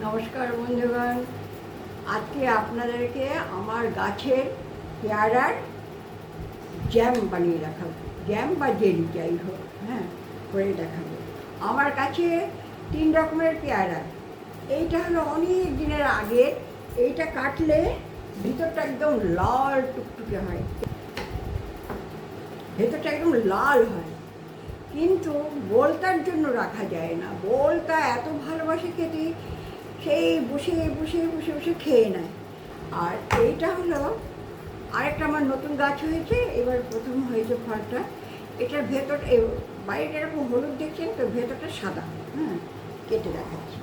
নমস্কার বন্ধুগণ, আজকে আপনাদেরকে আমার গাছের পেয়ারার জ্যাম বানিয়ে দেখাবো। জ্যাম বা জেলি যাই হোক, করে দেখাবো। আমার কাছে 3 রকমের পেয়ারা। এইটা হলো অনেক দিনের আগে। এইটা কাটলে ভিতরটা একদম লাল টুকটুকে হয়, ভেতরটা একদম লাল হয়, কিন্তু বোলতার জন্য রাখা যায় না। বোলতা এত ভালোবাসে খেতে, সেই বসে বসে বসে বসে খেয়ে নেয়। আর এইটা হলো আরেকটা আমার নতুন গাছ হয়েছে, এবার প্রথম হয়েছে ফলটা। এটার ভেতর বাইরেটা এরকম হলুদ দেখছেন তো, ভেতরটা সাদা। কেটে দেখাচ্ছি।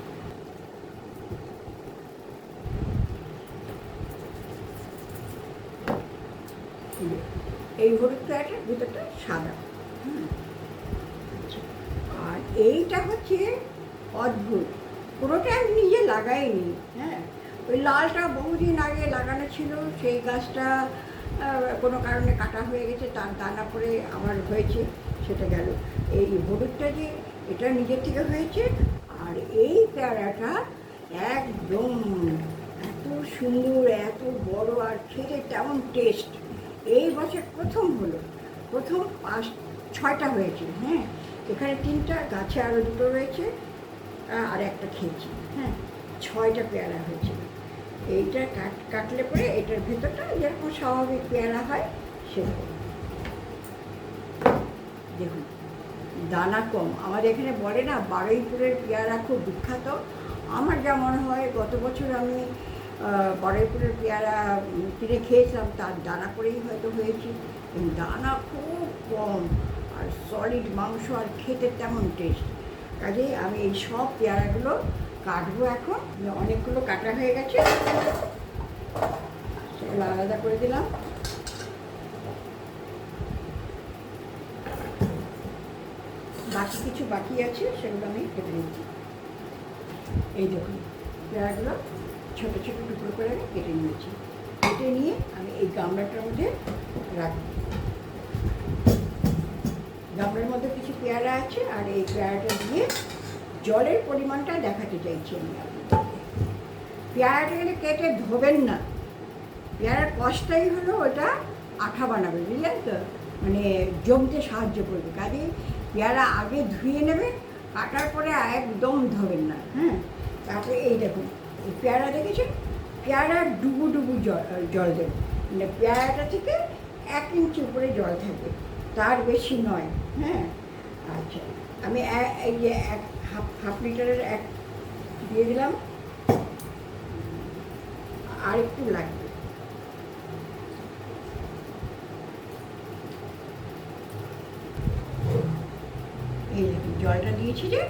এই হলুদ পেয়ারাটার ভেতরটা সাদা। আর এইটা হচ্ছে অদ্ভুত, পুরোটা আমি নিজে লাগাইনি। ওই লালটা বহুদিন আগে লাগানো ছিল, সেই গাছটা কোনো কারণে কাটা হয়ে গেছে, তার দানা পড়ে আবার হয়েছে, সেটা গেল। এই হলুদটা যে এটা নিজের থেকে হয়েছে। আর এই পেয়ারাটা একদম এত সুন্দর, এত বড়, আর খেতে তেমন টেস্ট। এই বছর প্রথম হলো, প্রথম 5-6টা হয়েছে। এখানে 3টা, গাছে আরও 2টো রয়েছে, আর একটা খেয়েছি। 6টা পেয়ারা হয়েছে। এইটা কাটলে পরে এটার ভেতরটা যেরকম স্বাভাবিক পেয়ারা হয় সেরকম। দেখুন, দানা কম। আমাদের এখানে বলে না, বারুইপুরের পেয়ারা খুব বিখ্যাত। আমার যা মনে হয়, গত বছর আমি বারুইপুরের পেয়ারা কিনে খেয়েছিলাম, তার দানা করেই হয়তো হয়েছে। দানা খুব কম, আর সলিড মাংস, আর খেতে তেমন টেস্ট। কাজেই আমি এই সব পেয়ারাগুলো কাটবো এখন। অনেকগুলো কাটা হয়ে গেছে, সেগুলো আলাদা করে দিলাম। বাকি কিছু বাকি আছে, সেগুলো আমি কেটে নিচ্ছি। এই দেখুন, পেয়ারাগুলো ছোটো ছোটো টুকরো করে আমি কেটে নিয়েছি। কেটে নিয়ে আমি এই গামলাটার মধ্যে রাখবো। গামলার মধ্যে কিছু পেয়ারা আছে, আর এই পেয়ারাটা দিয়ে জলের পরিমাণটা দেখাতে চাইছি আমি আপনাদেরকে। পেয়ারাটা কিন্তু কেটে ধোবেন না। পেয়ারার কষ্টটাই হলো ওটা আঠা বানাবে, বুঝলেন তো, মানে জমতে সাহায্য করবে। কাজে পেয়ারা আগে ধুয়ে নেবেন, কাটার পরে একদম ধোবেন না। তারপরে এই দেখুন, এই পেয়ারা দেখেছেন, পেয়ারা ডুবু ডুবু জল দেবেন, মানে পেয়ারাটা থেকে 1 ইঞ্চি উপরে জল থাকবে, তার বেশি নয়। আচ্ছা, আমি এই যে হাফ লিটারের এক দিয়ে দিলাম, আর একটু লাগবে। এই দেখুন, জলটা দিয়েছি যে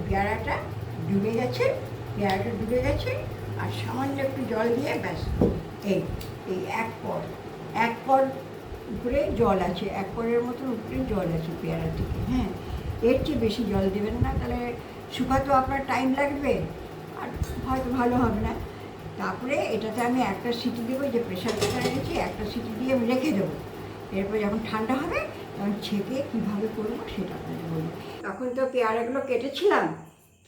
পেয়ারাটা ডুবে গেছে, আর সামান্য একটু জল দিয়ে ব্যাস। এই এই এক পর উপরে জল আছে, 1 পরের মতন উপরে জল আছে পেয়ারা থেকে। এর চেয়ে বেশি জল দেবেন না, তাহলে শুকাতে আপনার টাইম লাগবে, আর হয়তো ভালো হবে না। তারপরে এটাতে আমি একটা সিটি দেবো, যে প্রেশার কুকারে রেখেছি, একটা সিটি দিয়ে আমি রেখে দেবো। এরপর যখন ঠান্ডা হবে তখন ছেঁকে কীভাবে করবো সেটা আপনাদের বলবো। এখন তো পেয়ারাগুলো কেটেছিলাম,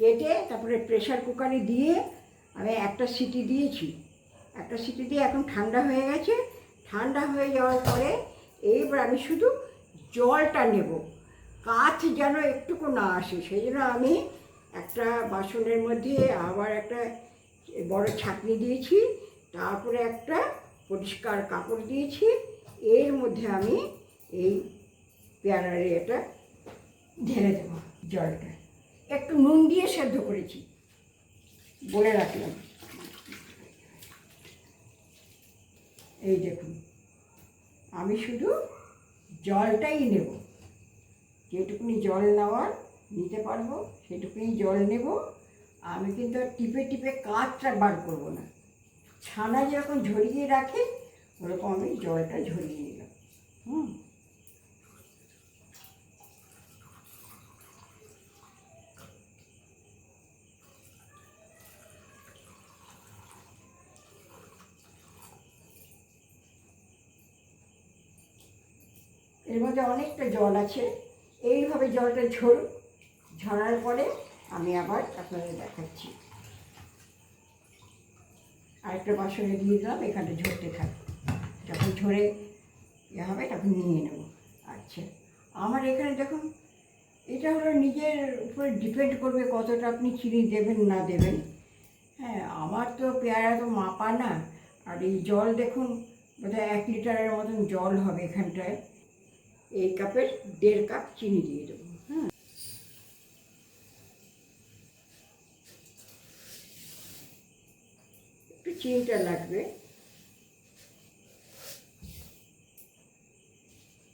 কেটে তারপরে প্রেশার কুকারে দিয়ে আমি একটা সিটি দিয়েছি। একটা সিটি দিয়ে এখন ঠান্ডা হয়ে গেছে। ঠান্ডা হয়ে যাওয়ার পরে এইবার আমি শুধু জলটা নেব, কাঠ যেন একটুকু না আসে, সেই জন্য আমি একটা বাসনের মধ্যে আবার একটা বড় ছাঁকনি দিয়েছি, তারপরে একটা পরিষ্কার কাপড় দিয়েছি। এর মধ্যে আমি এই পেয়ারার এটা ঢেলে দেবো। জলটা একটু নুন দিয়ে সেদ্ধ করেছি, বলে রাখলাম। এই দেখুন, আমি শুধু জলটাই নেব, যেটুকুনি জল নিতে পারবো সেটুকুনি জল নেব। আমি কিন্তু টিপে টিপে কাঁচটা বার করবো না। ছানা যেরকম ঝরিয়ে রাখে ওরকম আমি জলটা ঝরিয়ে নিলাম। এর মধ্যে অনেকটা জল আছে, এইভাবে জলটা ঝরার পরে আমি আবার আপনাদের দেখাচ্ছি। আরেকটা বাসনে দিয়ে দিলাম, এখানটা ঝরতে থাক, যখন ঝরে হবে তখন নিয়ে নেব। আচ্ছা, আমার এখানে দেখুন, এটা হলো নিজের উপরে ডিপেন্ড করবে কতটা আপনি চিনি দেবেন না দেবেন। হ্যাঁ, আমার তো পেয়ারা তো মাপা না, আর এই জল দেখুন বোধহয় 1 লিটারের মতন জল হবে এখানটায়। এই কাপের 1.5 কাপ চিনি দিয়ে দেবো। হ্যাঁ, একটু চিনিটা লাগবে।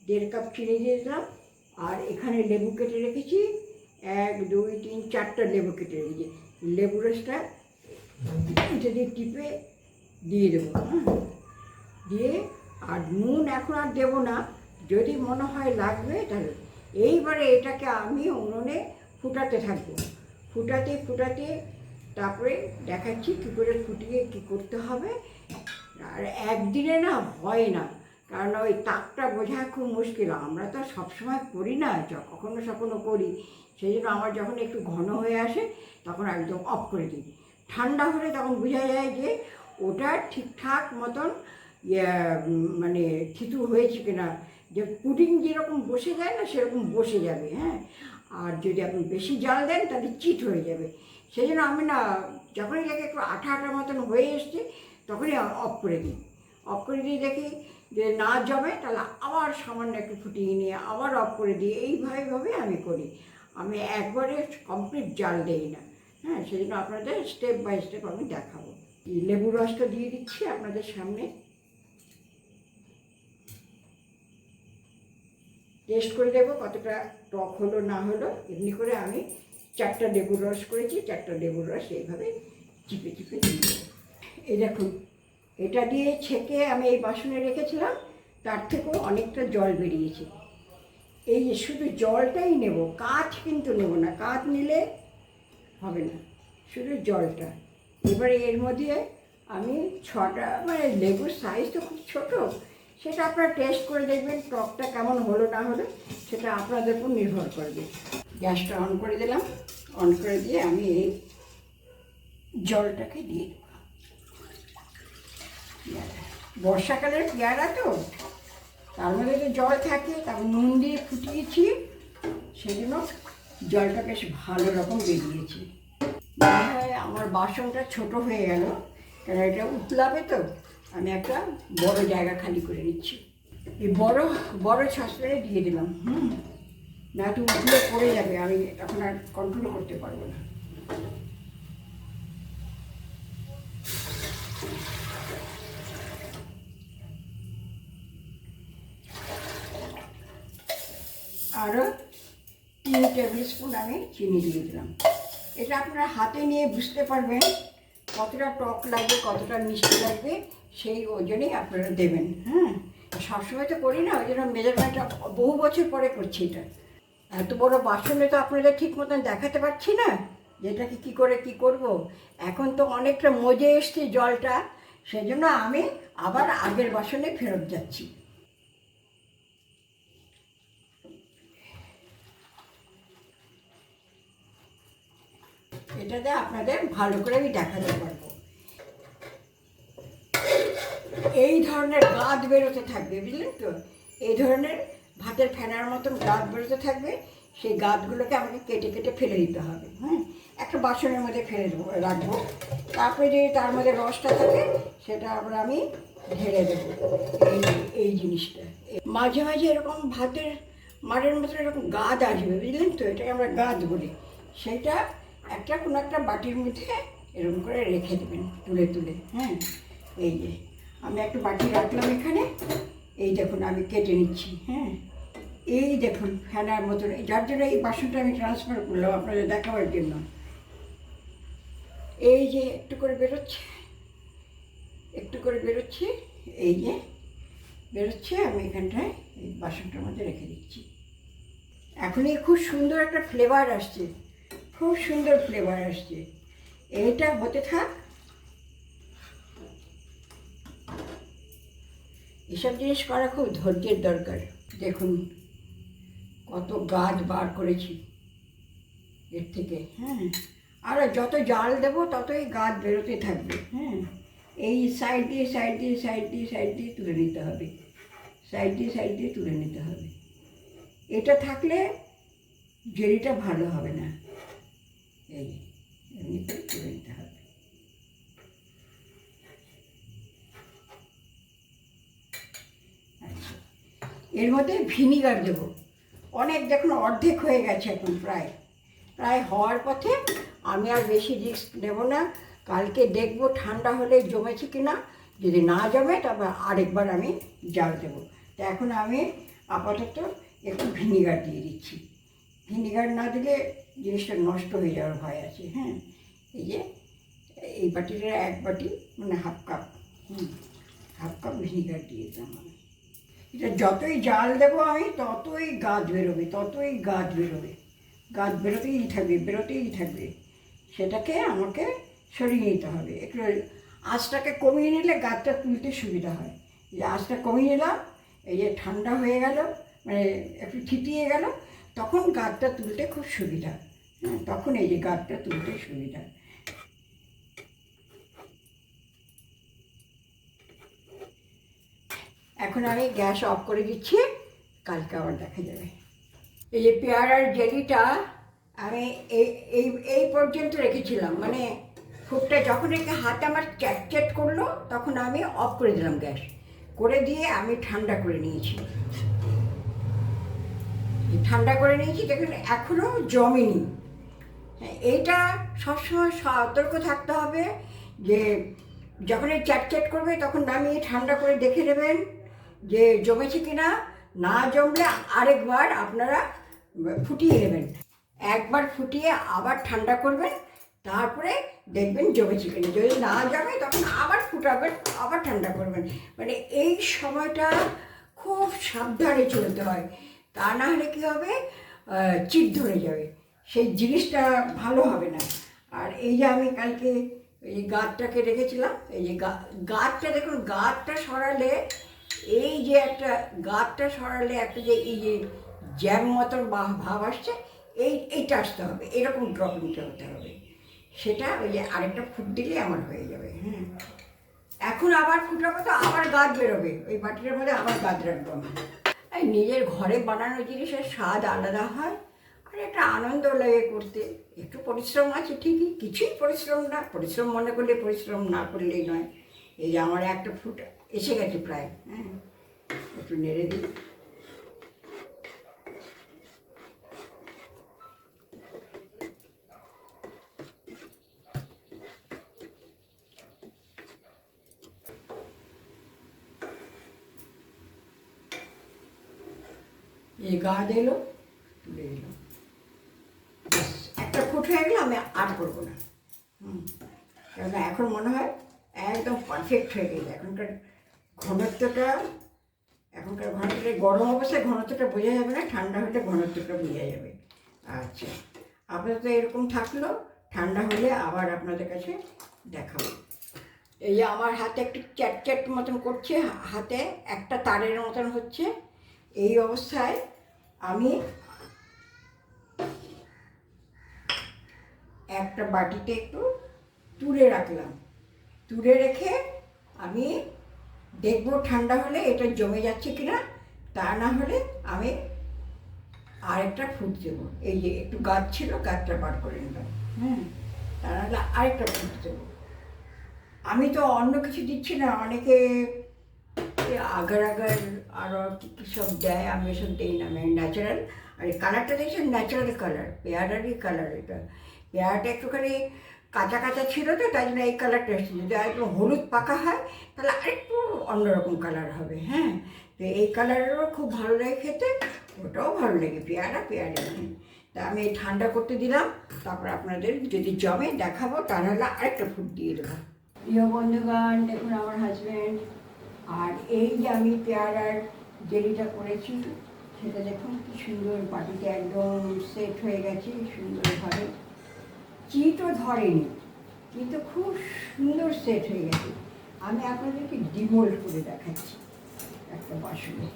1.5 কাপ চিনি দিয়ে দিলাম। আর এখানে লেবু কেটে রেখেছি, 1 2 3 4টা লেবু কেটে রেখেছি। লেবু রসটা এটা দিয়ে টিপে দিয়ে দেবো। হ্যাঁ, দিয়ে আর নুন এখন আর দেবো না, যদি মনে হয় লাগবে তাহলে। এইবারে এটাকে আমি উনুনে ফুটাতে থাকবো, ফুটাতে ফুটাতে তারপরে দেখাচ্ছি কী করে ফুটিয়ে কী করতে হবে। আর একদিনে না হয় না, কারণ ওই তাপটা বোঝা খুব মুশকিল। আমরা তো সবসময় করি না, কখনো সখনো করি, সেই জন্য আমার যখন একটু ঘন হয়ে আসে তখন একদম অফ করে দিই। ঠান্ডা হলে তখন বোঝা যায় যে ওটা ঠিকঠাক মতন মানে থিতু হয়েছে কিনা, যে পুডিং যেরকম বসে যায় না সেরকম বসে যাবে। হ্যাঁ, আর যদি আপনি বেশি জাল দেন তাহলে চিট হয়ে যাবে। সেই জন্য আমি না, যখনই দেখি একটু আঠা আঠা মতন হয়ে এসছে তখনই অফ করে দিই। অফ করে দিয়ে দেখি যে না জমে, তাহলে আবার সামান্য একটু ফুটিয়ে নিয়ে আবার অফ করে দিই। এইভাবে আমি করি, আমি একবারে কমপ্লিট জাল দেই না। হ্যাঁ, সেই জন্য আপনাদের স্টেপ বাই স্টেপ আমি দেখাবো। লেবুর রসটা দিয়ে দিচ্ছি আপনাদের সামনে, টেস্ট করে দেবো কতটা টক হলো না হলো। এমনি করে আমি 4টা লেবুর রস করেছি, 4টা লেবুর রস এইভাবে চিপে চিপে দিয়ে দেবো। এই দেখুন, এটা দিয়ে ছেঁকে আমি এই বাসনে রেখেছিলাম, তার থেকেও অনেকটা জল বেরিয়েছে। এই যে শুধু জলটাই নেব, কাঁচ কিন্তু নেব না, কাঁচ নিলে হবে না, শুধু জলটা। এবারে এর মধ্যে আমি 6টা, মানে লেবুর সাইজ তো খুব ছোটো, সেটা আপনারা টেস্ট করে দেখবেন টকটা কেমন হলো না হলো, সেটা আপনাদের উপর নির্ভর করবে। গ্যাসটা অন করে দিলাম, অন করে দিয়ে আমি এই জলটাকে দিয়ে দেবো। বর্ষাকালের পেয়ারা তো, তার মধ্যে তো জল থাকে, তারপর নুন দিয়ে ফুটিয়েছি, সেই জন্য জলটা বেশ ভালো রকম বেরিয়েছে। মনে হয় আমার বাসনটা ছোট হয়ে গেল, কারণ এটা উতলাবে তো। আমি একটা বড় জায়গা খালি করে নিচ্ছি, এই বড় সসপ্যানে দিয়ে দিলাম। না তো উতলে পড়ে যাবে, আমি তখন আর কন্ট্রোল করতে পারবো না। আরও 3 টেবিল স্পুন আমি চিনি দিয়ে দিলাম। এটা আপনারা হাতে নিয়ে বুঝতে পারবেন কতটা টক লাগবে, কতটা মিষ্টি লাগবে, সেই ওজনেই আপনারা দেবেন। হ্যাঁ, সবসময় তো করি না, ওই জন্য মেজারমেন্টটা বহু বছর পরে করছি। এটা এত বড় বাসনে তো আপনাদের ঠিক মতন দেখাতে পারছি না যেটাকে কী করে কী করব। এখন তো অনেকটা মজে এসছে জলটা, সেই জন্য আমি আবার আগের বাসনে ফেরত যাচ্ছি। এটাতে আপনাদের ভালো করে আমি দেখাতে পারবো। এই ধরনের গাদ বেরোতে থাকবে, বুঝলেন তো? এই ধরনের ভাতের ফেনার মতন গাদ বেরোতে থাকবে, সেই গাদগুলোকে আমাকে কেটে কেটে ফেলে দিতে হবে। হ্যাঁ, একটা বাসনের মধ্যে ফেলে দেবো, রাখবো। তারপরে যদি তার মধ্যে রসটা থাকে সেটা আবার আমি ঢেলে দেবো। এই জিনিসটা মাঝে মাঝে এরকম ভাতের মারের মতো এরকম গাদ আসবে, বুঝলেন তো? এটাকে আমরা গাদ বলি। সেটা একটা কোনো একটা বাটির মধ্যে এরকম করে রেখে দেবেন তুলে তুলে। হ্যাঁ, এই যে আমি একটা বাটি রাখলাম এখানে, এই দেখুন আমি কেটে নিচ্ছি। হ্যাঁ, এই দেখুন ফেনার মতন, যার জন্য এই বাসনটা আমি ট্রান্সফার করলাম আপনাদের দেখাবার জন্য। এই যে একটু করে বেরোচ্ছে, একটু করে বেরোচ্ছে, এই যে বেরোচ্ছে, আমি এখানটায় এই বাসনটার মধ্যে রেখে দিচ্ছি। এখনই খুব সুন্দর একটা ফ্লেভার আসছে, খুব সুন্দর ফ্লেভার আসছে। এইটা হতে থাক। এসব জিনিস করা খুব ধৈর্যের দরকার। দেখুন কত গাছ বার করেছি এর থেকে। হ্যাঁ, আর যত জাল দেবো ততই গাছ বেরোতে থাকবে। হ্যাঁ, এই সাইড দিয়ে তুলে নিতে হবে, সাইড দিয়ে তুলে নিতে হবে। এটা থাকলে জেলিটা ভালো হবে না। এই এমনি করে তুলে নিতে হবে। আচ্ছা, এর মধ্যে ভিনিগার দেবো। অনেক দেখুন অর্ধেক হয়ে গেছে এখন, প্রায় হওয়ার পথে। আমি আর বেশি রিস্ক নেব না। কালকে দেখবো ঠান্ডা হলে জমেছে কিনা। যদি না জমে তবে আরেকবার আমি জাল দেবো। তো এখন আমি আপাতত একটু ভিনিগার দিয়ে দিচ্ছি। ভিনিগার না দিলে জিনিসটা নষ্ট হয়ে যাওয়ার ভয় আছে। হ্যাঁ, এই যে এই বাটিটা 1 বাটি, মানে হাফ কাপ ভিনিগার দিয়ে দিলাম আমি। এটা যতই জাল দেবো আমি ততই গাছ বেরোবে, গাছ বেরোতেই থাকবে। সেটাকে আমাকে সরিয়ে নিতে হবে। একটু আঁচটাকে কমিয়ে নিলে গাছটা তুলতে সুবিধা হয়। যে আঁচটা কমিয়ে নিলাম, এই যে ঠান্ডা হয়ে গেল, মানে একটু থিতিয়ে গেল, তখন গাছটা তুলতে খুব সুবিধা। হ্যাঁ, তখন এই যে গাছটা তুলতে সুবিধা। এখন আমি গ্যাস অফ করে দিচ্ছি, কালকে আবার দেখা যাবে। এই যে পেয়ারার জেলিটা আমি এই এই এই পর্যন্ত রেখেছিলাম, মানে ফুটটা যখন একে হাতে আমার চ্যাট করলো তখন আমি অফ করে দিলাম গ্যাস, করে দিয়ে আমি ঠান্ডা করে নিয়েছি। দেখুন এখনও জমেনি। হ্যাঁ, এইটা সবসময় সতর্ক থাকতে হবে যে যখন এই চ্যাট করবে তখন নামিয়ে ঠান্ডা করে দেখে নেবেন যে জমেছে কিনা। না জমলে আরেকবার আপনারা ফুটিয়ে নেবেন। একবার ফুটিয়ে আবার ঠান্ডা করবেন, তারপরে দেখবেন জমেছে কিনা। যদি না জমে তখন আবার ফুটাবেন, আবার ঠান্ডা করবেন। মানে এই সময়টা খুব সাবধানে চলতে হয়, তা না হলে কী হবে, চিট ধরে যাবে, সেই জিনিসটা ভালো হবে না। আর এই যে আমি কালকে এই গাঁতটাকে রেখেছিলাম, এই যে গাঁতটা দেখুন, গাঁতটা সরালে এই যে গাঁতটা সরালে একটা যে এই যে জ্যাম মতন ভাব আসছে, এইটা আসতে হবে, এরকম ড্রপিংটা হতে হবে। সেটা ওই যে আরেকটা ফুট দিলে আমার হয়ে যাবে। হ্যাঁ, এখন আবার ফুটাবো তো আবার গাছ বেরোবে, ওই বাটিটার মধ্যে আবার গাছ রাখবো আমি। এই নিজের ঘরে বানানো জিনিসের স্বাদ আলাদা হয়, আর একটা আনন্দ লাগে করতে। একটু পরিশ্রম আছে ঠিকই, কিছুই পরিশ্রম না, পরিশ্রম মনে করলে পরিশ্রম, না করলেই নয়। এই যে আমার একটা ফুট এসে গেছে প্রায়। হ্যাঁ, একটু নেড়ে দিই। এই গাছ এলো, তুলে এলো, একটা ফুট হয়ে গেলে আমি আর করবো না। কেননা এখন মনে হয় একদম পারফেক্ট হয়ে গেছে। এখনকার ঘনত্বটা গরম অবস্থায় ঘনত্বটা বোঝা যাবে না, ঠান্ডা হলে ঘনত্বটা বোঝা যাবে। আচ্ছা, আপাতত এরকম থাকলো, ঠান্ডা হলে আবার আপনাদের কাছে দেখাবো। এই যে আমার হাতে একটু চ্যাট মতন করছে, হাতে একটা তারের মতন হচ্ছে। এই অবস্থায় আমি একটা বাটিতে একটু তুলে রাখলাম, তুলে রেখে আমি দেখবো ঠান্ডা হলে এটা জমে যাচ্ছে কিনা। তা না হলে আমি আরেকটা ফুট দেবো। এই যে একটু গাছ ছিল, গাছটা বার করে নিলাম। হ্যাঁ, তা নাহলে আরেকটা ফুট দেবো। আমি তো অন্য কিছু দিচ্ছি না, অনেকে আগার আরও কী সব দেয়, আমি এসব দিই না, আমি ন্যাচারাল। আর এই কালারটা দেখছেন, ন্যাচারাল কালার, পেয়ারারই কালার এটা। পেয়ারাটা একটুখানি কাঁচা কাঁচা ছিল তো, তাই জন্য এই কালারটা এসেছে। যদি একটু হলুদ পাকা হয় তাহলে আরেকটু অন্যরকম কালার হবে। হ্যাঁ, তো এই কালারেরও খুব ভালো লাগে খেতে, ওটাও ভালো লাগে, পেয়ারা। তা আমি এই ঠান্ডা করতে দিলাম, তারপর আপনাদের যদি জমে দেখাবো, তা নাহলে আরেকটা ফুট দিয়ে দেবো। প্রিয় বন্ধুগণ, দেখুন আমার হাজব্যান্ড, আর এই যে আমি পেয়ারার জেলিটা করেছি সেটা দেখুন কি সুন্দর, বাটিতে একদম সেট হয়ে গেছে সুন্দরভাবে। চিটও ধরেনি, কিন্তু খুব সুন্দর সেট হয়ে গেছে। আমি আপনাদেরকে ডিমোল্ড করে দেখাচ্ছি একটা বাসনে।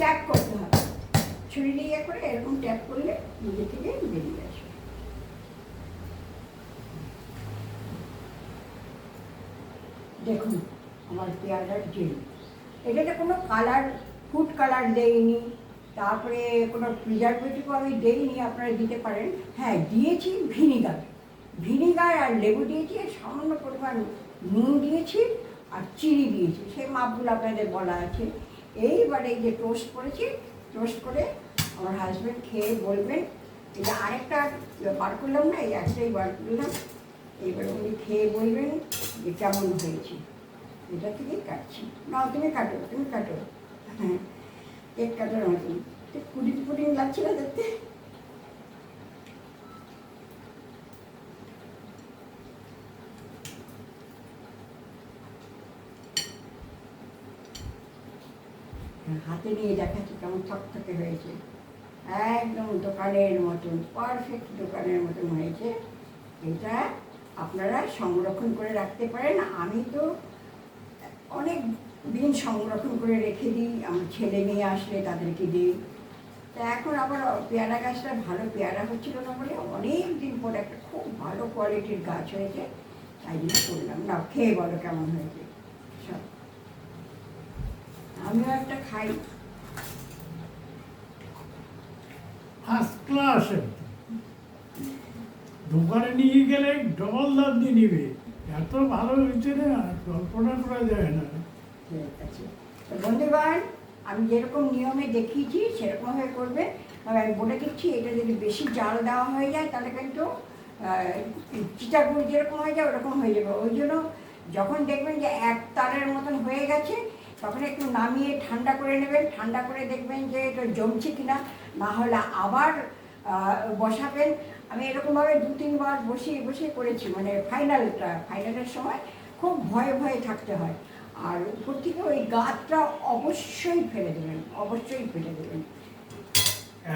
ট্যাপ করতে হবে, ছুরি দিয়ে করে এরকম ট্যাপ করলে নিজে থেকে বেরিয়ে আসবে। দেখুন আমার পেয়ারার জেল, এটাতে কোনো কালার, ফুড কালার দেইনি, তারপরে কোনো প্রিজারভেটিভও আমি দেইনি, আপনারা দিতে পারেন। হ্যাঁ, দিয়েছি ভিনিগার, ভিনিগার আর লেবু দিয়েছি, আর সামান্য পরিমাণ নুন দিয়েছি, আর চিনি দিয়েছি, সেই মাপগুলো আপনাদের বলা আছে। এইবারে এই যে টোস্ট করেছি, টোস্ট করে আমার হাজব্যান্ড খেয়ে বলবেন, এটা আরেকটা বার করলাম না, এই একটাই বার করলাম, এইবারে উনি খেয়ে বলবেন যে কেমন হয়েছে। এটা থেকেই কাটছি না, তুমি কাটো, তুমি কাটো। হ্যাঁ, কেক কাটার মতন পুডিং পুডিং লাগছে না দেখতে। হাতে নিয়ে দেখাচ্ছি কেমন থকথকে হয়েছে, একদম দোকানের মতন, পারফেক্ট দোকানের মতন হয়েছে। এটা আপনারা সংরক্ষণ করে রাখতে পারেন। আমি তো অনেক দিন সংরক্ষণ করে রেখে দিই, আমার ছেলে মেয়ে আসলে তাদেরকে দিই। তা এখন আবার পেয়ারা গাছটা ভালো পেয়ারা হচ্ছিল না বলে অনেক দিন পরে একটা খুব ভালো কোয়ালিটির গাছ হয়েছে, তাই জন্য করলাম। না, খেয়ে বলো কেমন হয়েছে সব। আমিও একটা খাই। First class. দোকানে নিয়ে গেলে ডবল দাম দিয়ে নিবে, এত ভালো হয়েছে না, কল্পনা করা যায় না। ঠিক আছে, তো বন্ধুগণ, আমি যেরকম নিয়মে দেখিয়েছি সেরকমভাবে করবে। তবে আমি বলে দিচ্ছি, এটা যদি বেশি জাল দেওয়া হয়ে যায় তাহলে কিন্তু চিটাগুড় যেরকম হয়ে যায় ওরকম হয়ে যাবে। ওই জন্য যখন দেখবেন যে এক তারের মতন হয়ে গেছে, তখন একটু নামিয়ে ঠান্ডা করে নেবেন। ঠান্ডা করে দেখবেন যে এটা জমছে কিনা, না হলে আবার বসাবেন। আমি এরকমভাবে 2-3 বার বসিয়ে বসিয়ে করেছি, মানে ফাইনালের সময় খুব ভয়ে ভয়ে থাকতে হয়। আর উপর থেকে ওই গাছটা অবশ্যই ফেলে দেবেন, অবশ্যই ফেলে দেবেন।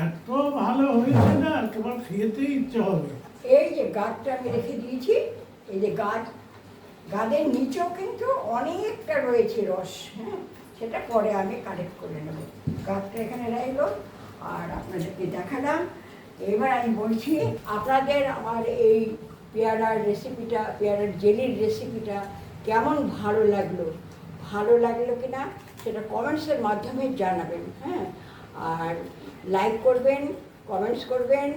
এত ভালো হয়েছে না, তোমার খেতে ইচ্ছে হবে। এই যে গাছটা আমি রেখে দিয়েছি, এই যে গাছের নিচেও কিন্তু অনেকটা রয়েছে রস। হ্যাঁ, সেটা পরে আমি কালেক্ট করে নেব। গাছটা এখানে রইলো আর আপনাদেরকে দেখালাম। এবার আমি বলছি, আপনাদের আমার এই পেয়ারার রেসিপিটা, পেয়ারার জেলির রেসিপিটা কেমন ভালো লাগলো কিনা সেটা কমেন্টসের মাধ্যমে জানাবেন। হ্যাঁ, আর লাইক করবেন, কমেন্টস করবেন,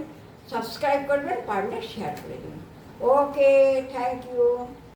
সাবস্ক্রাইব করবেন, পারলে শেয়ার করে দেবেন। ওকে, থ্যাংক ইউ।